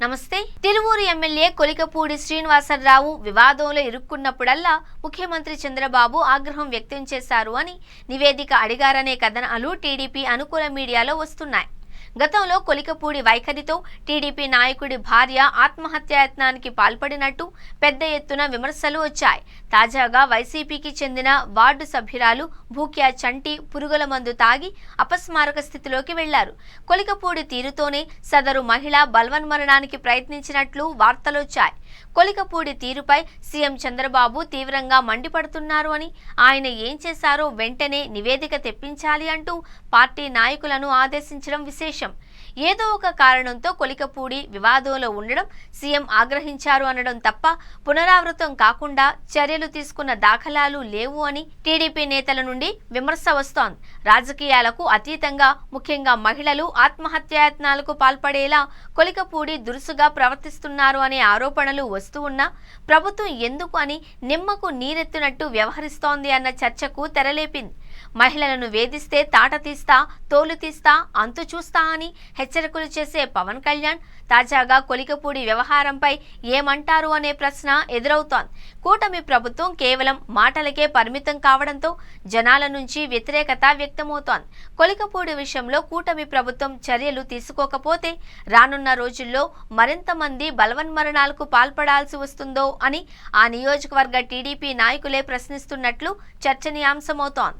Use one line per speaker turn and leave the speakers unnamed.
నమస్తే. తిరువూరు ఎమ్మెల్యే కొలికపూడి శ్రీనివాసరావు వివాదంలో ఇరుక్కున్నప్పుడల్లా ముఖ్యమంత్రి చంద్రబాబు ఆగ్రహం వ్యక్తం చేశారు అని నివేదిక అడిగారనే కథనాలు టీడీపీ అనుకూల మీడియాలో వస్తున్నాయి. గతంలో కొలికపూడి వైఖరితో టీడీపీ నాయకుడి భార్య ఆత్మహత్యాయత్నానికి పాల్పడినట్టు పెద్ద ఎత్తున విమర్శలు వచ్చాయి. తాజాగా వైసీపీకి చెందిన వార్డు సభ్యురాలు భూక్యా చంటి పురుగుల మందు తాగి అపస్మారక స్థితిలోకి వెళ్లారు. కొలికపూడి తీరుతోనే సదరు మహిళ బలవన్మరణానికి ప్రయత్నించినట్లు వార్తలొచ్చాయి. కొలికపూడి తీరుపై సీఎం చంద్రబాబు తీవ్రంగా మండిపడుతున్నారు అని, ఆయన ఏం చేశారో వెంటనే నివేదిక తెప్పించాలి అంటూ పార్టీ నాయకులను ఆదేశించడం విశేషం. ఏదో ఒక కారణంతో కొలికపూడి వివాదంలో ఉండడం సీఎం ఆగ్రహించారు అనడం తప్ప పునరావృతం కాకుండా చర్యలు తీసుకున్న దాఖలాలు లేవు అని టీడీపీ నేతల నుండి విమర్శ వస్తోంది. రాజకీయాలకు అతీతంగా ముఖ్యంగా మహిళలు ఆత్మహత్యాయత్నాలకు పాల్పడేలా కొలికపూడి దురుసుగా ప్రవర్తిస్తున్నారు అనే ఆరోపణలు వస్తూ ఉన్నా ప్రభుత్వం ఎందుకు అని నిమ్మకు నీరెత్తినట్టు వ్యవహరిస్తోంది అన్న చర్చకు తెరలేపింది. మహిళలను వేధిస్తే తాట తీస్తా, తోలు తీస్తా, అంతు చూస్తా అని హెచ్చరికలు చేసే పవన్ కళ్యాణ్ తాజాగా కొలికపూడి వ్యవహారంపై ఏమంటారు అనే ప్రశ్న ఎదురవుతోంది. కూటమి ప్రభుత్వం కేవలం మాటలకే పరిమితం కావడంతో జనాల నుంచి వ్యతిరేకత వ్యక్తమవుతోంది. కొలికపూడి విషయంలో కూటమి ప్రభుత్వం చర్యలు తీసుకోకపోతే రానున్న రోజుల్లో మరింత మంది బలవన్మరణాలకు పాల్పడాల్సి వస్తుందో అని ఆ నియోజకవర్గ టీడీపీ నాయకులే ప్రశ్నిస్తున్నట్లు చర్చనీయాంశమవుతోంది.